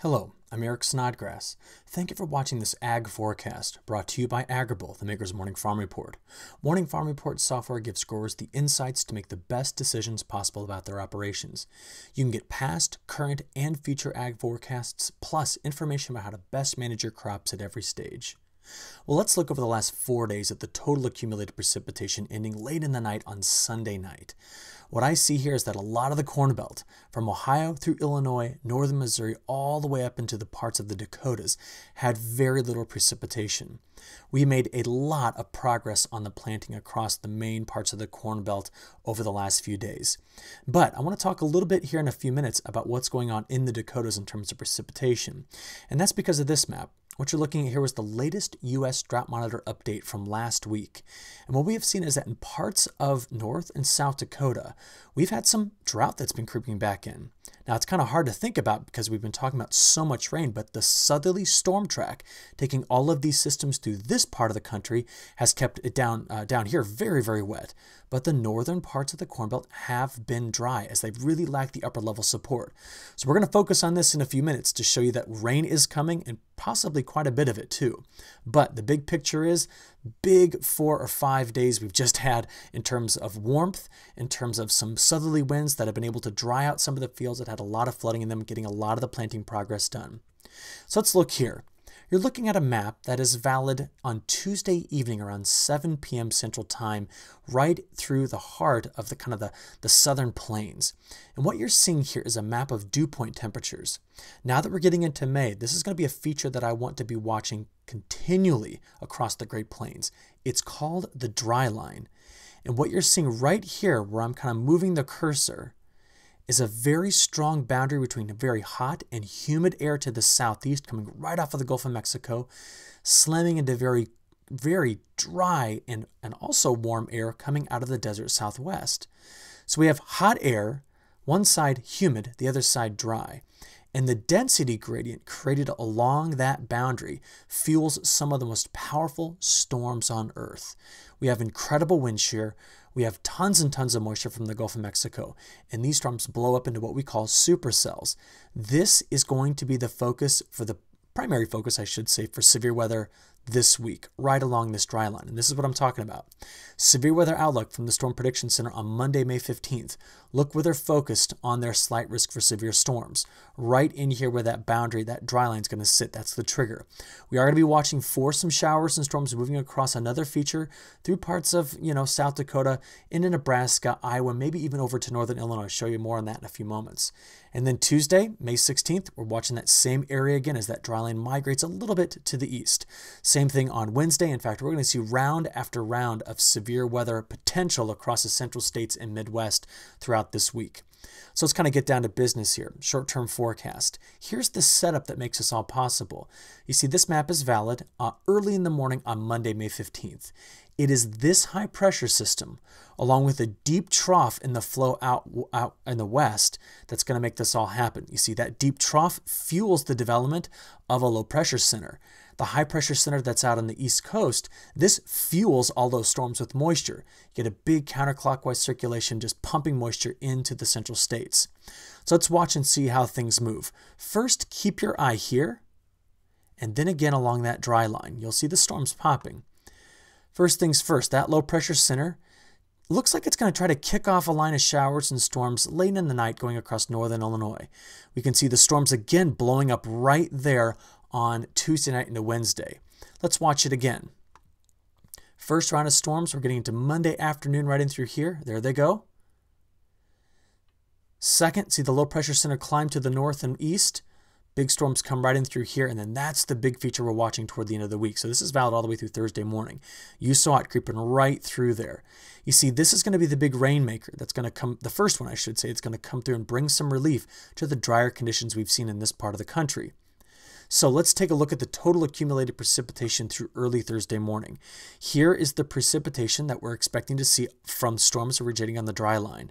Hello, I'm Eric Snodgrass. Thank you for watching this Ag Forecast, brought to you by Agrible, the maker's Morning Farm Report. Morning Farm Report software gives growers the insights to make the best decisions possible about their operations. You can get past, current, and future ag forecasts, plus information about how to best manage your crops at every stage. Well, let's look over the last 4 days at the total accumulated precipitation ending late in the night on Sunday night. What I see here is that a lot of the Corn Belt, from Ohio through Illinois, northern Missouri, all the way up into the parts of the Dakotas, had very little precipitation. We made a lot of progress on the planting across the main parts of the Corn Belt over the last few days. But I want to talk a little bit here in a few minutes about what's going on in the Dakotas in terms of precipitation. And that's because of this map. What you're looking at here was the latest U.S. Drought Monitor update from last week. And what we have seen is that in parts of North and South Dakota, we've had some drought that's been creeping back in. Now, it's kind of hard to think about because we've been talking about so much rain, but the southerly storm track, taking all of these systems through this part of the country, has kept it down here very, very wet. But the northern parts of the Corn Belt have been dry as they've really lacked the upper level support. So we're going to focus on this in a few minutes to show you that rain is coming and possibly quite a bit of it too. But the big picture is big 4 or 5 days we've just had in terms of warmth, in terms of some southerly winds that have been able to dry out some of the fields that had a lot of flooding in them, getting a lot of the planting progress done. So let's look here. You're looking at a map that is valid on Tuesday evening around 7 p.m. Central Time, right through the heart of the southern plains. And what you're seeing here is a map of dew point temperatures. Now that we're getting into May, this is going to be a feature that I want to be watching continually across the Great Plains. It's called the dry line. And what you're seeing right here, where I'm kind of moving the cursor, is a very strong boundary between very hot and humid air to the southeast coming right off of the Gulf of Mexico, slamming into very, very dry and also warm air coming out of the desert southwest. So we have hot air, one side humid, the other side dry. And the density gradient created along that boundary fuels some of the most powerful storms on Earth. We have incredible wind shear. We have tons and tons of moisture from the Gulf of Mexico, and these storms blow up into what we call supercells. This is going to be the focus for the primary focus, I should say, for severe weather this week, right along this dry line. And this is what I'm talking about. Severe weather outlook from the Storm Prediction Center on Monday, May 15th. Look where they're focused on their slight risk for severe storms. Right in here where that boundary, that dry line is going to sit. That's the trigger. We are going to be watching for some showers and storms moving across another feature through parts of, South Dakota, into Nebraska, Iowa, maybe even over to northern Illinois. I'll show you more on that in a few moments. And then Tuesday, May 16th, we're watching that same area again as that dry line migrates a little bit to the east. Same thing on Wednesday. In fact, we're going to see round after round of severe weather potential across the central states and Midwest throughout this week. So let's kind of get down to business here. Short-term forecast. Here's the setup that makes this all possible. You see, this map is valid early in the morning on Monday, May 15th. It is this high pressure system, along with a deep trough in the flow out in the west, that's going to make this all happen. You see, that deep trough fuels the development of a low pressure center. The high pressure center that's out on the east coast, this fuels all those storms with moisture. You get a big counterclockwise circulation just pumping moisture into the central states. So let's watch and see how things move. First, keep your eye here, and then again along that dry line. You'll see the storms popping. First things first, that low pressure center looks like it's going to try to kick off a line of showers and storms late in the night going across northern Illinois. We can see the storms again blowing up right there on Tuesday night into Wednesday. Let's watch it again. First round of storms, we're getting into Monday afternoon right in through here. There they go. Second, see the low pressure center climb to the north and east. Big storms come right in through here, and then that's the big feature we're watching toward the end of the week. So this is valid all the way through Thursday morning. You saw it creeping right through there. You see, this is going to be the big rainmaker that's going to come, the first one I should say, it's going to come through and bring some relief to the drier conditions we've seen in this part of the country. So let's take a look at the total accumulated precipitation through early Thursday morning. Here is the precipitation that we're expecting to see from storms originating on the dry line.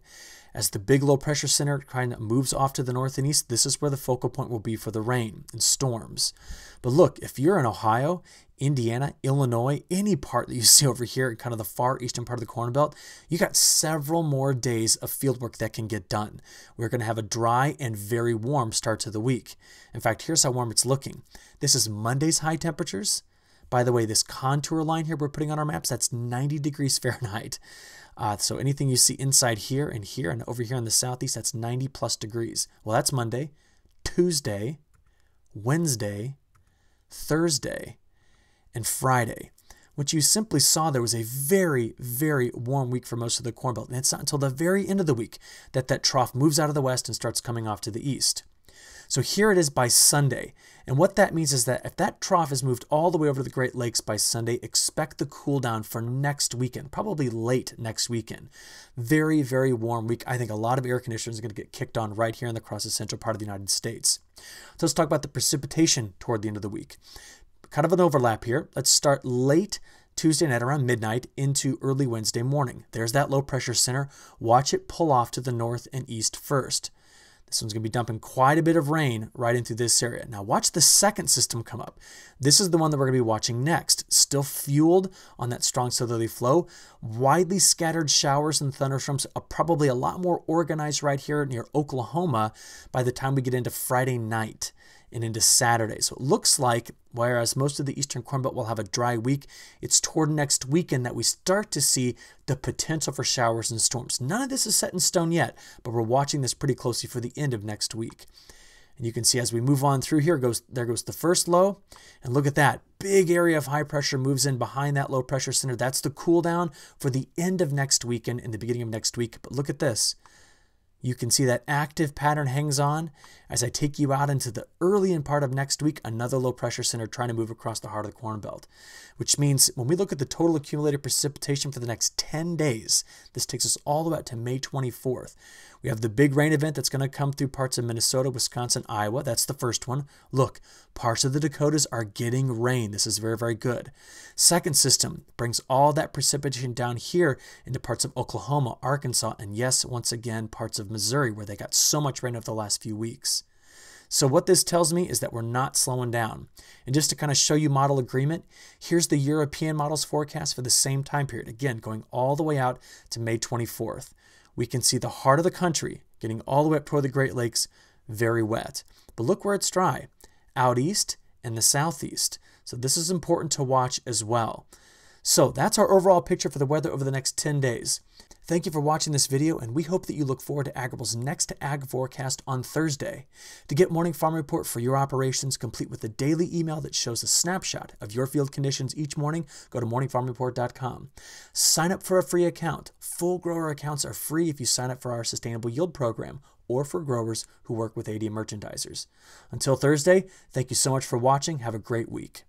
As the big low pressure center kind of moves off to the north and east, this is where the focal point will be for the rain and storms. But look, if you're in Ohio, Indiana, Illinois, any part that you see over here in kind of the far eastern part of the Corn Belt, you got several more days of field work that can get done. We're going to have a dry and very warm start to the week. In fact, here's how warm it's looking. This is Monday's high temperatures. By the way, this contour line here we're putting on our maps, that's 90 degrees Fahrenheit. So anything you see inside here and over here in the southeast, that's 90 plus degrees. Well, that's Monday, Tuesday, Wednesday, Thursday, and Friday. What you simply saw there was a very, very warm week for most of the Corn Belt. And it's not until the very end of the week that that trough moves out of the west and starts coming off to the east. So here it is by Sunday. And what that means is that if that trough has moved all the way over to the Great Lakes by Sunday, expect the cool down for next weekend, probably late next weekend. Very, very warm week. I think a lot of air conditioners are going to get kicked on right here across the central part of the United States. So let's talk about the precipitation toward the end of the week. Kind of an overlap here. Let's start late Tuesday night around midnight into early Wednesday morning. There's that low pressure center. Watch it pull off to the north and east first. This one's going to be dumping quite a bit of rain right into this area. Now watch the second system come up. This is the one that we're going to be watching next. Still fueled on that strong southerly flow. Widely scattered showers and thunderstorms are probably a lot more organized right here near Oklahoma by the time we get into Friday night and into Saturday. So it looks like, whereas most of the eastern Corn Belt will have a dry week, it's toward next weekend that we start to see the potential for showers and storms. None of this is set in stone yet, but we're watching this pretty closely for the end of next week. And you can see as we move on through here, there goes the first low. And look at that. Big area of high pressure moves in behind that low pressure center. That's the cool down for the end of next weekend and the beginning of next week. But look at this. You can see that active pattern hangs on. As I take you out into the early end part of next week, another low pressure center trying to move across the heart of the Corn Belt, which means when we look at the total accumulated precipitation for the next 10 days, this takes us all the way out to May 24th. We have the big rain event that's going to come through parts of Minnesota, Wisconsin, Iowa. That's the first one. Look, parts of the Dakotas are getting rain. This is very, very good. Second system brings all that precipitation down here into parts of Oklahoma, Arkansas, and yes, once again, parts of Missouri, where they got so much rain over the last few weeks. So what this tells me is that we're not slowing down. And just to kind of show you model agreement, here's the European models forecast for the same time period. Again, going all the way out to May 24th. We can see the heart of the country getting all the way up toward the Great Lakes, very wet. But look where it's dry, out east and the southeast. So this is important to watch as well. So that's our overall picture for the weather over the next 10 days. Thank you for watching this video, and we hope that you look forward to Agrible's next ag forecast on Thursday. To get Morning Farm Report for your operations, complete with a daily email that shows a snapshot of your field conditions each morning, go to morningfarmreport.com. Sign up for a free account. Full grower accounts are free if you sign up for our Sustainable Yield program or for growers who work with AD merchandisers. Until Thursday, thank you so much for watching. Have a great week.